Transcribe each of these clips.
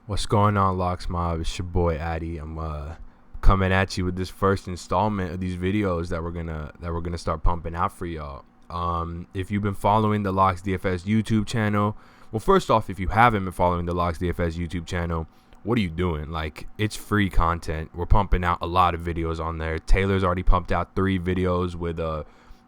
What's going on, Locks Mob? It's your boy Addy. I'm coming at you with this first installment of these videos that we're gonna start pumping out for y'all. If you've been following the Locks DFS YouTube channel, well, first off, if you haven't been following the Locks DFS YouTube channel, what are you doing? Like, it's free content. We're pumping out a lot of videos on there. Taylor's already pumped out 3 videos with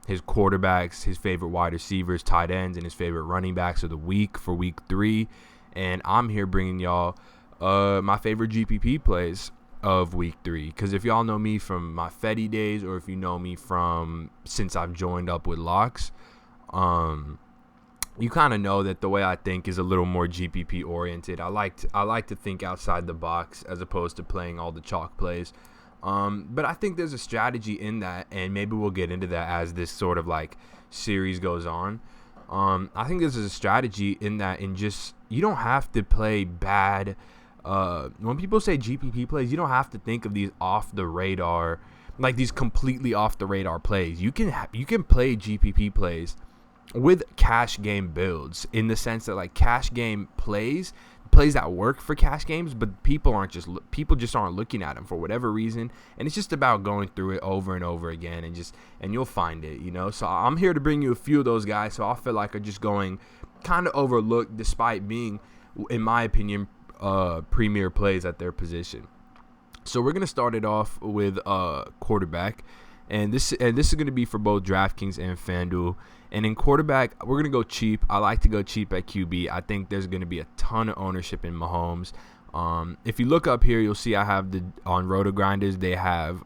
his quarterbacks, his favorite wide receivers, tight ends, and his favorite running backs of the week for week 3. And I'm here bringing y'all my favorite GPP plays of week 3. Because if y'all know me from my Fetty days, or if you know me from since I've joined up with Locks, you kind of know that the way I think is a little more GPP oriented. I like to think outside the box as opposed to playing all the chalk plays. But I think there's a strategy in that, and maybe we'll get into that as this sort of like series goes on. I think there's a strategy in that, in just, you don't have to play bad. When people say GPP plays, you don't have to think of these off the radar, like these completely off the radar plays. You can play GPP plays with cash game builds, in the sense that, like, cash game plays that work for cash games, but people just aren't looking at them for whatever reason, and it's just about going through it over and over again, and you'll find it, So I'm here to bring you a few of those guys, so I feel like are just going kind of overlooked, despite being, in my opinion, premier plays at their position. So we're gonna start it off with quarterback, and this is gonna be for both DraftKings and FanDuel. And in quarterback, we're going to go cheap. I like to go cheap at QB. I think there's going to be a ton of ownership in Mahomes. If you look up here, you'll see I have on Roto Grinders, they have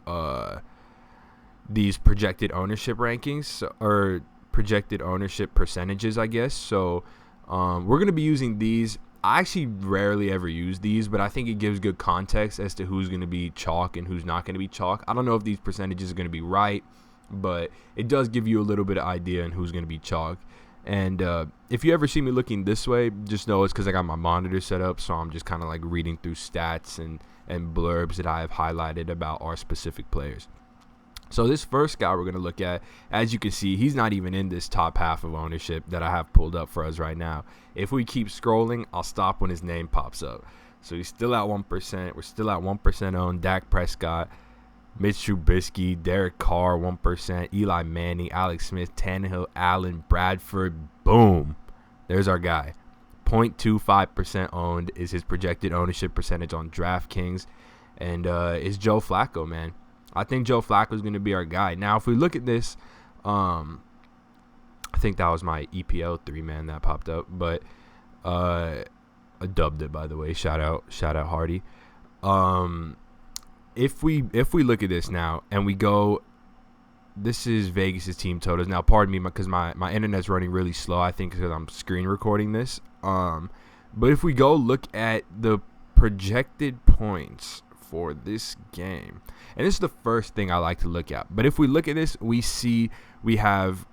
these projected ownership rankings, or projected ownership percentages, I guess. So we're going to be using these. I actually rarely ever use these, but I think it gives good context as to who's going to be chalk and who's not going to be chalk. I don't know if these percentages are going to be right, but it does give you a little bit of idea on who's going to be chalk. And if you ever see me looking this way, just know it's because I got my monitor set up, so I'm just kind of like reading through stats and blurbs that I have highlighted about our specific players. So this first guy we're going to look at, as you can see, he's not even in this top half of ownership that I have pulled up for us right now. If we keep scrolling, I'll stop when his name pops up. So he's still at 1%. We're still at 1% owned. Dak Prescott, Mitch Trubisky, Derek Carr, 1%, Eli Manning, Alex Smith, Tannehill, Allen, Bradford. Boom. There's our guy. 0.25% owned is his projected ownership percentage on DraftKings. And it's Joe Flacco, man. I think Joe Flacco is going to be our guy. Now, if we look at this, I think that was my EPL 3, man, that popped up. But I dubbed it, by the way. Shout out Hardy. If we look at this now and we go, this is Vegas's team totals. Now, pardon me, because my internet's running really slow. I think because I'm screen recording this. But if we go look at the projected points for this game, and this is the first thing I like to look at. But if we look at this, we see we have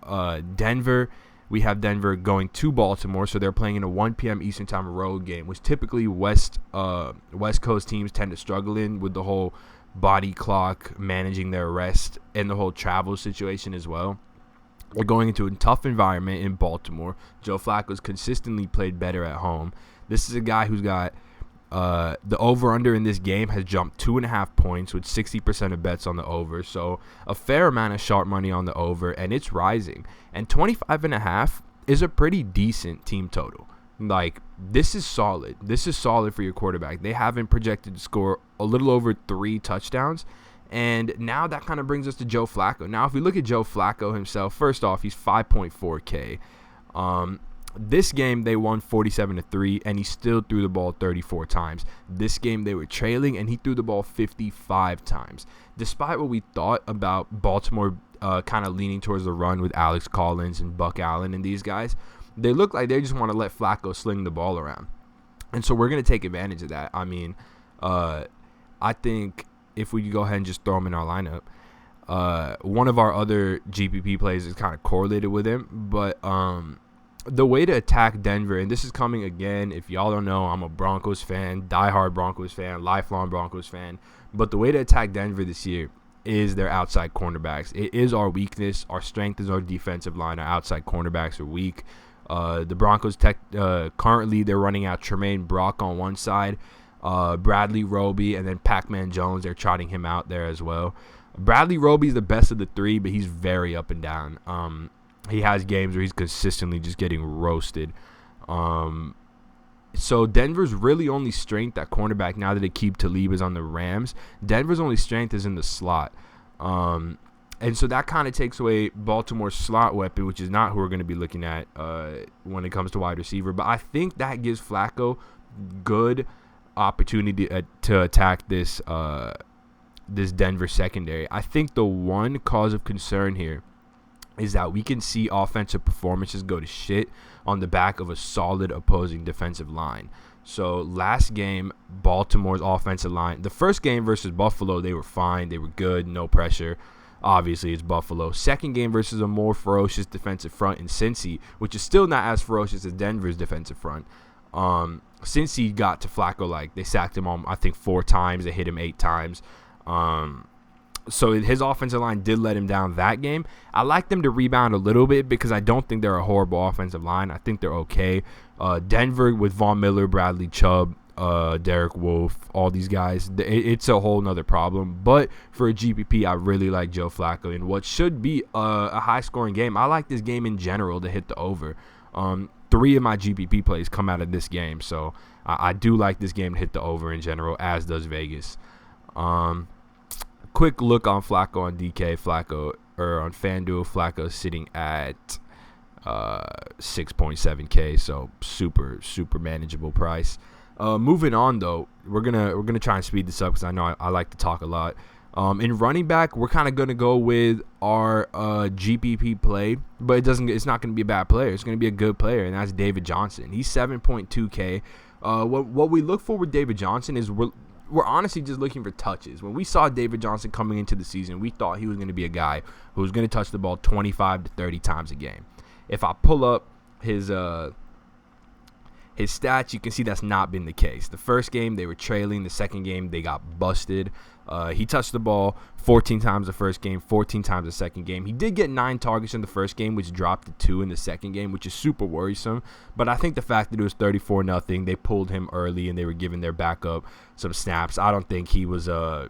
Denver. We have Denver going to Baltimore, so they're playing in a 1 p.m. Eastern Time road game, which typically West Coast teams tend to struggle in, with the whole body clock, managing their rest, and the whole travel situation as well. They're going into a tough environment in Baltimore. Joe Flacco's consistently played better at home. This is a guy who's got the over-under in this game has jumped 2.5 points, with 60% of bets on the over. So a fair amount of sharp money on the over, and it's rising. And 25.5 is a pretty decent team total. Like, this is solid. This is solid for your quarterback. They haven't projected to score a little over 3 touchdowns. And now that kind of brings us to Joe Flacco. Now, if we look at Joe Flacco himself, first off, he's 5.4K. This game, they won 47-3, and he still threw the ball 34 times. This game, they were trailing, and he threw the ball 55 times. Despite what we thought about Baltimore kind of leaning towards the run with Alex Collins and Buck Allen and these guys, they look like they just want to let Flacco sling the ball around. And so we're going to take advantage of that. I mean, I think if we go ahead and just throw him in our lineup, one of our other GPP plays is kind of correlated with him, but the way to attack Denver, and this is coming again, if y'all don't know, I'm a Broncos fan, diehard Broncos fan, lifelong Broncos fan, but the way to attack Denver this year is their outside cornerbacks. It is our weakness. Our strength is our defensive line. Our outside cornerbacks are weak. The Broncos currently they're running out Tremaine Brock on one side, Bradley Roby, and then Pac-Man Jones. They're trotting him out there as well. Bradley Roby's the best of the three, but he's very up and down. He has games where he's consistently just getting roasted. So Denver's really only strength at cornerback now that they keep Talib is on the Rams. Denver's only strength is in the slot. And so that kind of takes away Baltimore's slot weapon, which is not who we're going to be looking at when it comes to wide receiver. But I think that gives Flacco good opportunity to attack this Denver secondary. I think the one cause of concern here is that we can see offensive performances go to shit on the back of a solid opposing defensive line. So last game, Baltimore's offensive line, the first game versus Buffalo, they were fine. They were good, no pressure. Obviously, it's Buffalo. Second game versus a more ferocious defensive front in Cincy, which is still not as ferocious as Denver's defensive front. Cincy got to Flacco, they sacked him on, I think, 4 times. They hit him 8 times. So his offensive line did let him down that game. I like them to rebound a little bit because I don't think they're a horrible offensive line. I think they're okay. Denver with Von Miller, Bradley Chubb, Derek Wolfe, all these guys, it's a whole nother problem. But for a GPP, I really like Joe Flacco in what should be a high-scoring game. I like this game in general to hit the over. 3 of my GPP plays come out of this game, so I do like this game to hit the over in general, as does Vegas. Quick look on Flacco on DK. On FanDuel, Flacco sitting at 6.7K, so super manageable price. Moving on though, we're gonna try and speed this up because I know I like to talk a lot. In running back, we're kind of gonna go with our GPP play, but it's not gonna be a bad player. It's gonna be a good player, and that's David Johnson. He's 7.2K. What we look for with David Johnson is we're honestly just looking for touches. When we saw David Johnson coming into the season, we thought he was going to be a guy who was going to touch the ball 25 to 30 times a game. If I pull up his stats, you can see that's not been the case. The first game, they were trailing. The second game, they got busted. He touched the ball 14 times the first game, 14 times the second game. He did get 9 targets in the first game, which dropped to 2 in the second game, which is super worrisome. But I think the fact that it was 34-0, they pulled him early and they were giving their backup some snaps. I don't think he was I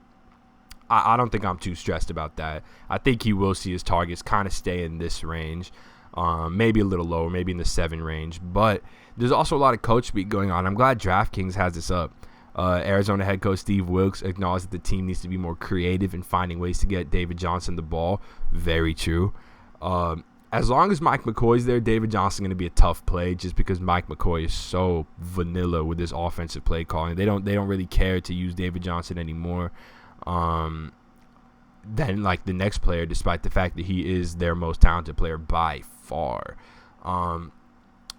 don't think I'm too stressed about that. I think he will see his targets kind of stay in this range, maybe a little lower, maybe in the 7 range. But there's also a lot of coach speak going on. I'm glad DraftKings has this up. Arizona head coach Steve Wilks acknowledged that the team needs to be more creative in finding ways to get David Johnson the ball. Very true. As long as Mike McCoy's there, David Johnson going to be a tough play just because Mike McCoy is so vanilla with this offensive play calling. They don't really care to use David Johnson anymore than the next player, despite the fact that he is their most talented player by far.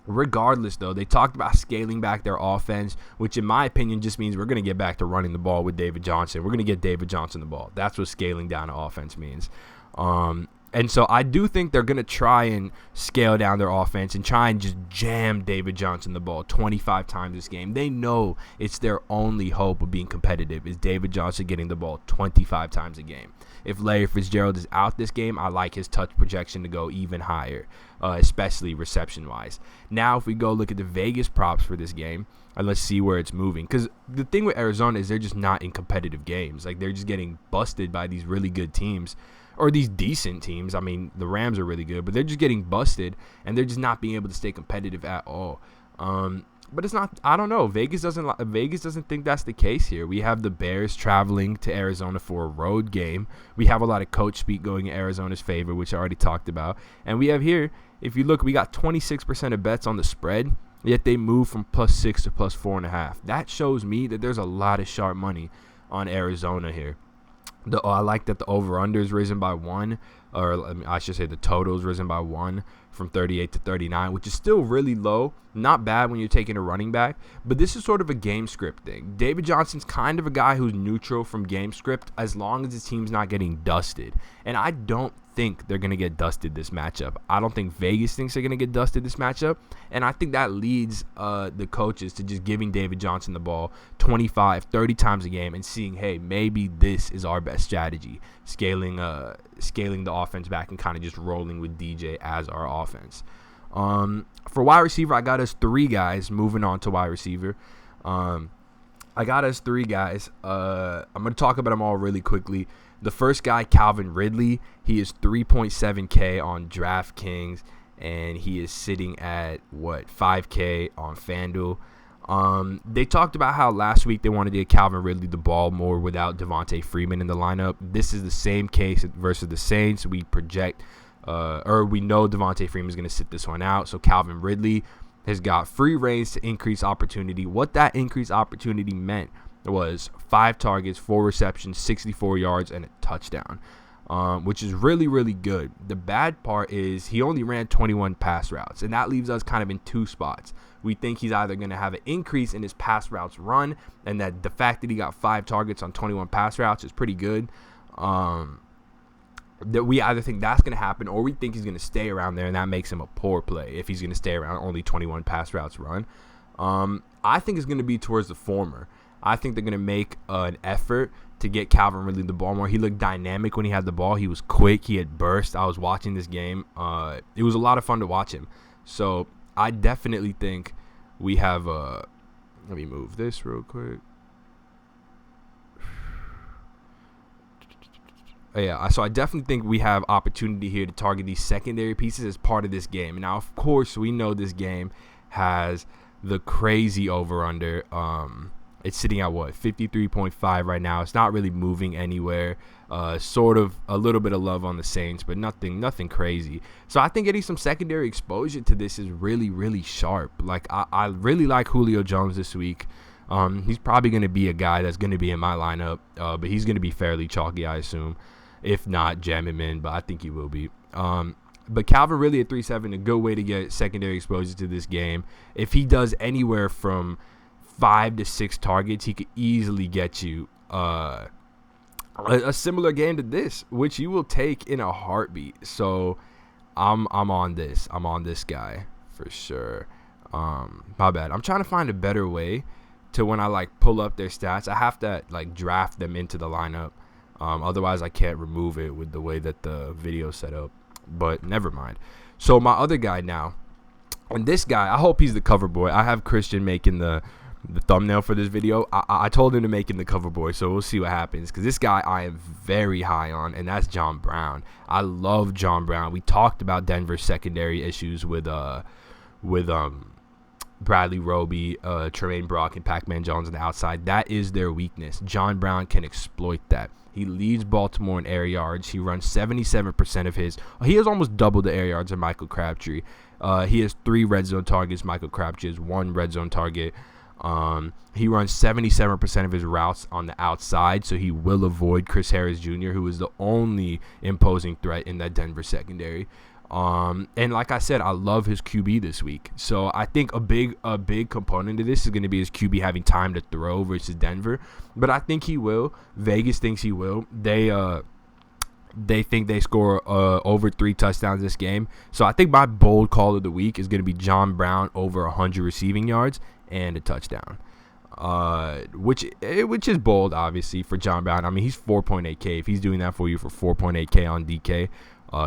Regardless, though, they talked about scaling back their offense, which in my opinion just means we're going to get back to running the ball with David Johnson. We're going to get David Johnson the ball. That's what scaling down the offense means. And so I do think they're going to try and scale down their offense and try and just jam David Johnson the ball 25 times this game. They know it's their only hope of being competitive is David Johnson getting the ball 25 times a game. If Larry Fitzgerald is out this game, I like his touch projection to go even higher, especially reception-wise. Now, if we go look at the Vegas props for this game, and let's see where it's moving. Because the thing with Arizona is they're just not in competitive games. They're just getting busted by these really good teams. Or these decent teams. I mean, the Rams are really good, but they're just getting busted, and they're just not being able to stay competitive at all. But it's not. I don't know. Vegas doesn't think that's the case here. We have the Bears traveling to Arizona for a road game. We have a lot of coach speak going in Arizona's favor, which I already talked about. And we have here, if you look, we got 26% of bets on the spread, yet they move from +6 to +4.5. That shows me that there's a lot of sharp money on Arizona here. I like that the over-under is risen by 1, or I should say the total is risen by 1 from 38 to 39, which is still really low. Not bad when you're taking a running back, but this is sort of a game script thing. David Johnson's kind of a guy who's neutral from game script as long as his team's not getting dusted. And I don't think they're going to get dusted this matchup. I don't think Vegas thinks they're going to get dusted this matchup. And I think that leads the coaches to just giving David Johnson the ball 25, 30 times a game and seeing, hey, maybe this is our best strategy, scaling the offense back and kind of just rolling with DJ as our offense. For wide receiver, I got us 3 guys moving on to wide receiver. I got us 3 guys. I'm going to talk about them all really quickly. The first guy, Calvin Ridley, he is 3.7K on DraftKings, and he is sitting at, 5K on FanDuel. They talked about how last week they wanted to get Calvin Ridley the ball more without Devontae Freeman in the lineup. This is the same case versus the Saints. We project, we know Devontae Freeman is going to sit this one out. So Calvin Ridley has got free range to increase opportunity. What that increased opportunity meant was 5 targets, 4 receptions, 64 yards, and a touchdown, which is really, really good. The bad part is he only ran 21 pass routes, and that leaves us kind of in 2 spots. We think he's either going to have an increase in his pass routes run, and that the fact that he got 5 targets on 21 pass routes is pretty good. That we either think that's going to happen, or we think he's going to stay around there, and that makes him a poor play if he's going to stay around only 21 pass routes run. I think it's going to be towards the former. I think they're going to make an effort to get Calvin Ridley the ball more. He looked dynamic when he had the ball. He was quick. He had burst. I was watching this game. It was a lot of fun to watch him. So I definitely think we have let me move this real quick. Yeah, so I definitely think we have opportunity here to target these secondary pieces as part of this game. Now, of course, we know this game has the crazy over-under. It's sitting at 53.5 right now. It's not really moving anywhere. Sort of a little bit of love on the Saints, but nothing crazy. So I think getting some secondary exposure to this is really, really sharp. Like I really like Julio Jones this week. He's probably going to be a guy that's going to be in my lineup, but he's going to be fairly chalky, I assume. If not, jam him in, but I think he will be. But Calvin Ridley at 3.7, a good way to get secondary exposure to this game. If he does anywhere from 5 to 6 targets, he could easily get you a similar game to this, which you will take in a heartbeat. So I'm on this. I'm on this guy for sure. My bad. I'm trying to find a better way to when I pull up their stats. I have to draft them into the lineup. Otherwise, I can't remove it with the way that the video's set up. But never mind. So my other guy now, and this guy, I hope he's the cover boy. I have Christian making the thumbnail for this video. I told him to make him the cover boy, so we'll see what happens. Because this guy I am very high on, and that's John Brown. I love John Brown. We talked about Denver's secondary issues with Bradley Roby, Tremaine Brock, and Pac-Man Jones on the outside. That is their weakness. John Brown can exploit that. He leads Baltimore in air yards. He runs 77% of his. He has almost double the air yards of Michael Crabtree. He has 3 red zone targets. Michael Crabtree has 1 red zone target. He runs 77% of his routes on the outside, so he will avoid Chris Harris Jr., who is the only imposing threat in that Denver secondary. And like I said, I love his QB this week. So I think a big component of this is going to be his QB having time to throw versus Denver. But I think he will. Vegas thinks he will. They think they score over 3 touchdowns this game. So I think my bold call of the week is going to be John Brown over 100 receiving yards and a touchdown. Which is bold, obviously, for John Brown. I mean, he's 4.8K. If he's doing that for you for 4.8K on DK,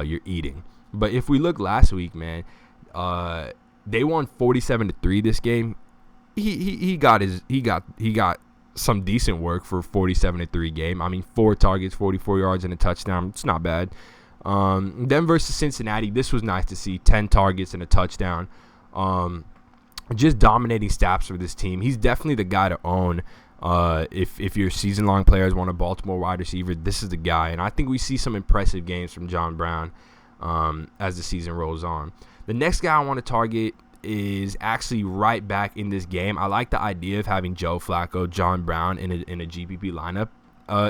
you're eating. But if we look last week, man, they won 47-3 this game. He got some decent work for a 47-3 game. I mean, 4 targets, 44 yards, and a touchdown. It's not bad. Then versus Cincinnati, this was nice to see. 10 targets and a touchdown. Just dominating stats for this team. He's definitely the guy to own. If your season-long players want a Baltimore wide receiver, this is the guy. And I think we see some impressive games from John Brown as the season rolls on. The next guy I want to target is actually right back in this game. I like the idea of having Joe Flacco, John Brown in a GPP lineup.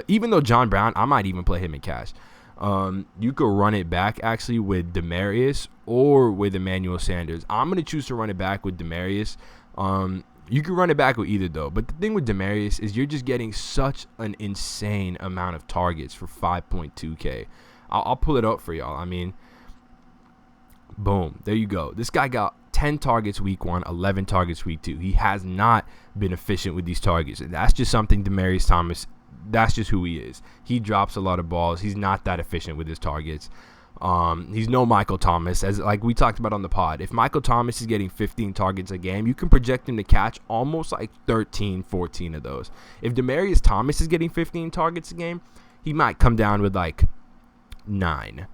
Even though John Brown, I might even play him in cash. You could run it back actually with Demaryius or with Emmanuel Sanders. I'm going to choose to run it back with Demaryius. You can run it back with either, though. But the thing with Demaryius is you're just getting such an insane amount of targets for 5.2K. I'll pull it up for y'all. I mean, boom. There you go. This guy got 10 targets week 1, 11 targets week 2. He has not been efficient with these targets. And that's just something Demaryius Thomas, that's just who he is. He drops a lot of balls. He's not that efficient with his targets. He's no Michael Thomas, as like we talked about on the pod. If Michael Thomas is getting 15 targets a game, you can project him to catch almost like 13, 14 of those. If Demaryius Thomas is getting 15 targets a game, he might come down with like 9,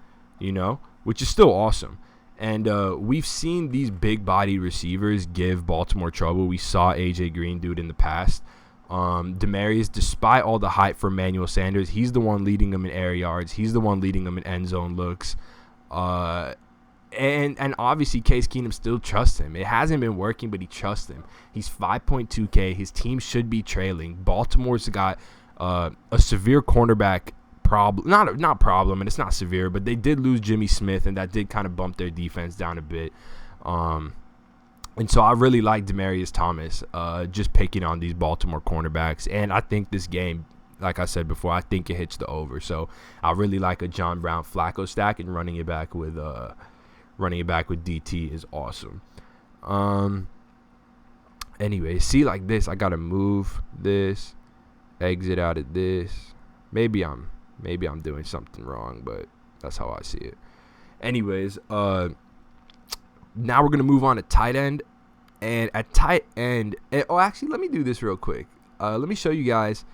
which is still awesome. And we've seen these big-bodied receivers give Baltimore trouble. We saw A.J. Green do it in the past. Demaryius, despite all the hype for Emmanuel Sanders, he's the one leading them in air yards. He's the one leading them in end zone looks. And obviously Case Keenum still trusts him. It hasn't been working, but he trusts him. He's 5.2K. His team should be trailing. Baltimore's got a severe cornerback problem. Not problem, and it's not severe, but they did lose Jimmy Smith, and that did kind of bump their defense down a bit. And so I really like Demaryius Thomas, just picking on these Baltimore cornerbacks. And I think this game, like I said before, I think it hits the over. So I really like a John Brown Flacco stack, and running it back with DT is awesome. Anyway, see, like this, I gotta move this, exit out of this. Maybe I'm doing something wrong, but that's how I see it. Anyways, now we're going to move on to tight end. And at tight end, actually, let me do this real quick. Let me show you guys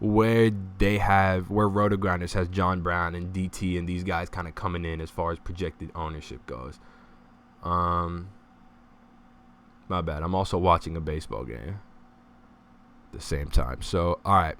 where Rotogrinders has John Brown and DT and these guys kind of coming in as far as projected ownership goes. My bad. I'm also watching a baseball game at the same time. So, all right.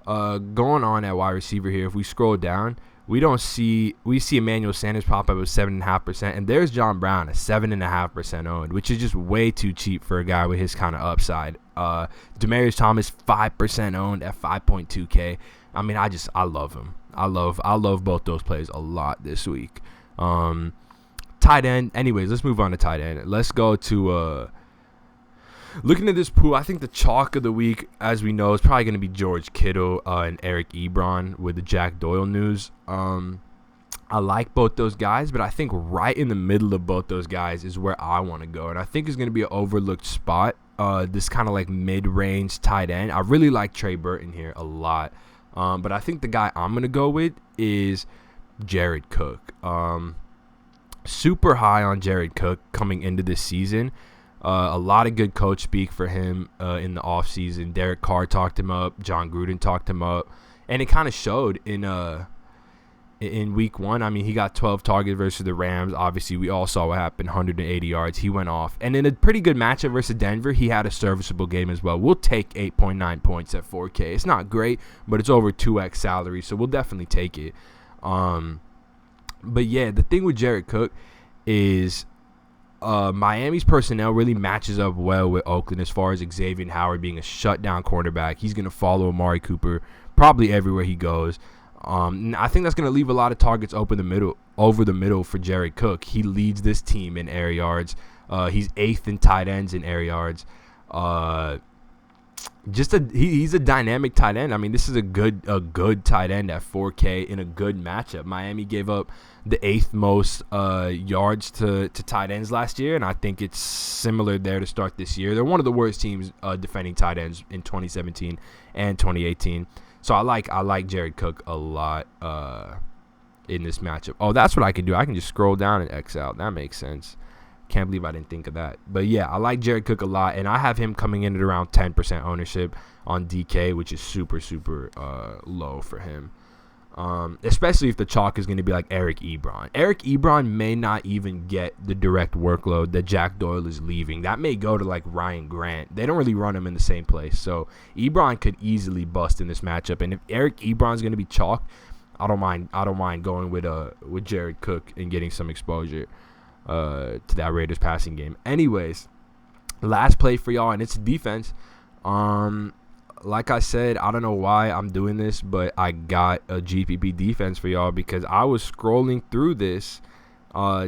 Going on at wide receiver here, if we scroll down, we see Emmanuel Sanders pop up with 7.5%, and there's John Brown at 7.5% owned, which is just way too cheap for a guy with his kind of upside. Demaryius Thomas 5% owned at 5.2K. I mean, I love him. I love both those plays a lot this week. Tight end. Anyways, let's move on to tight end. Let's go to looking at this pool. I think the chalk of the week, as we know, is probably going to be George Kittle and Eric Ebron with the Jack Doyle news. I like both those guys, but I think right in the middle of both those guys is where I want to go, and I think it's going to be an overlooked spot. This kind of like mid-range tight end. I really like Trey Burton here a lot, but I think the guy I'm going to go with is Jared Cook. Super high on Jared Cook coming into this season. A lot of good coach speak for him in the offseason. Derek Carr talked him up. John Gruden talked him up. And it kind of showed in week 1. I mean, he got 12 targets versus the Rams. Obviously, we all saw what happened, 180 yards. He went off. And in a pretty good matchup versus Denver, he had a serviceable game as well. We'll take 8.9 points at 4K. It's not great, but it's over 2x salary, so we'll definitely take it. But, yeah, the thing with Jared Cook is Miami's personnel really matches up well with Oakland as far as Xavier Howard being a shutdown cornerback. He's going to follow Amari Cooper probably everywhere he goes. I think that's going to leave a lot of targets over the middle for Jared Cook. He leads this team in air yards. He's 8th in tight ends in air yards. He's a dynamic tight end. I mean, this is a good tight end at 4K in a good matchup. Miami gave up the 8th most yards to tight ends last year, and I think it's similar there to start this year. They're one of the worst teams defending tight ends in 2017 and 2018. So I like Jared Cook a lot in this matchup. Oh, that's what I can do. I can just scroll down and X out. That makes sense. Can't believe I didn't think of that. But, yeah, I like Jared Cook a lot, and I have him coming in at around 10% ownership on DK, which is super, super low for him, especially if the chalk is going to be like Eric Ebron. Eric Ebron may not even get the direct workload that Jack Doyle is leaving. That may go to, like, Ryan Grant. They don't really run him in the same place. So Ebron could easily bust in this matchup. And if Eric Ebron is going to be chalk, I don't mind going with Jared Cook and getting some exposure to that Raiders passing game. Anyways, last play for y'all, and it's defense. Like I said, I don't know why I'm doing this, but I got a GPP defense for y'all because I was scrolling through this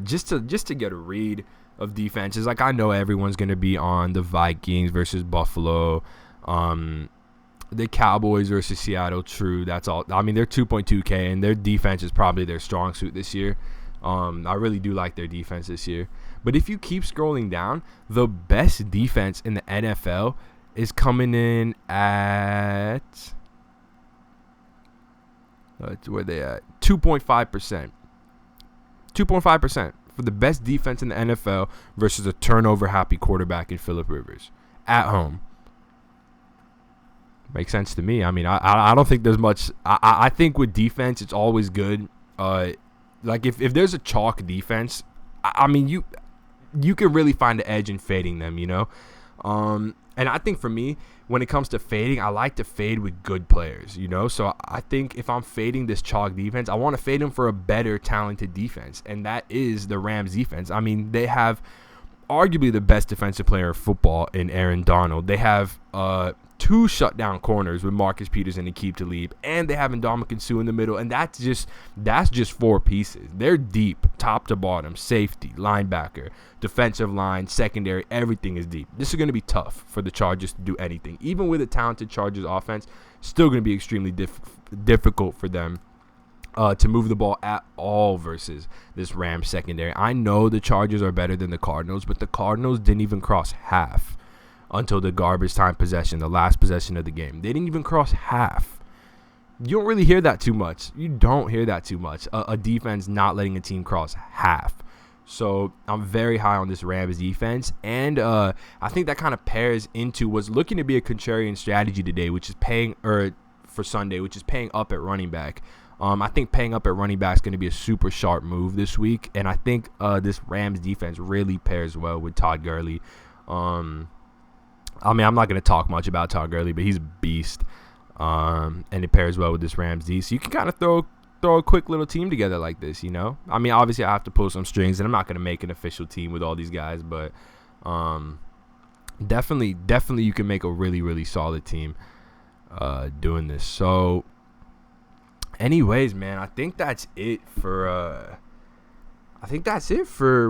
just to get a read of defenses. Like, I know everyone's going to be on the Vikings versus Buffalo, the Cowboys versus Seattle. True, that's all. I mean, they're 2.2K, and their defense is probably their strong suit this year. I really do like their defense this year. But if you keep scrolling down, the best defense in the NFL is coming in at where they at 2.5%. 2.5% for the best defense in the NFL versus a turnover-happy quarterback in Phillip Rivers at home. Makes sense to me. I mean, I don't think there's much. I think with defense, it's always good. Like if there's a chalk defense, I mean, you can really find the edge in fading them, you know? And I think for me, when it comes to fading, I like to fade with good players, you know? So I think if I'm fading this chalk defense, I want to fade them for a better, talented defense, and that is the Rams defense. I mean, they have arguably the best defensive player in football in Aaron Donald. They have 2 shutdown corners with Marcus Peters and Aqib Talib, and they have Ndamukong Suh in the middle, and that's just 4 pieces. They're deep, top to bottom, safety, linebacker, defensive line, secondary, everything is deep. This is going to be tough for the Chargers to do anything. Even with a talented Chargers offense, still going to be extremely difficult for them to move the ball at all versus this Rams secondary. I know the Chargers are better than the Cardinals, but the Cardinals didn't even cross half until the garbage time possession, the last possession of the game. They didn't even cross half. You don't really hear that too much. You don't hear that too much. A defense not letting a team cross half. So I'm very high on this Rams defense. And I think that kind of pairs into what's looking to be a contrarian strategy today, which is for Sunday, which is paying up at running back. I think paying up at running back is going to be a super sharp move this week. And I think this Rams defense really pairs well with Todd Gurley. I mean, I'm not going to talk much about Todd Gurley, but he's a beast. And it pairs well with this Rams D. So you can kind of throw a quick little team together like this, you know? I mean, obviously I have to pull some strings, and I'm not going to make an official team with all these guys, but definitely you can make a really, really solid team doing this. So anyways, man, I think that's it for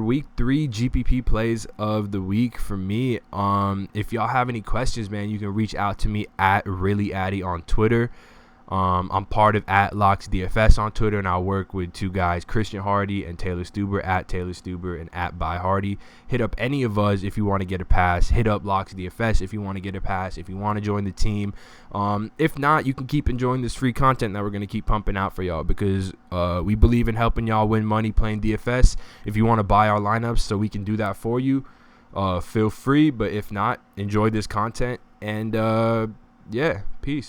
week 3 GPP plays of the week for me. If y'all have any questions, man, you can reach out to me at ReallyAddy on Twitter. I'm part of at Locks DFS on Twitter, and I work with 2 guys, Christian Hardy and Taylor Stuber, at Taylor Stuber and at By Hardy. Hit up any of us if you want to get a pass. Hit up Locks DFS if you want to get a pass, if you want to join the team. If not, you can keep enjoying this free content that we're going to keep pumping out for y'all, because we believe in helping y'all win money playing DFS. If you want to buy our lineups so we can do that for you, feel free. But if not, enjoy this content, and yeah, peace.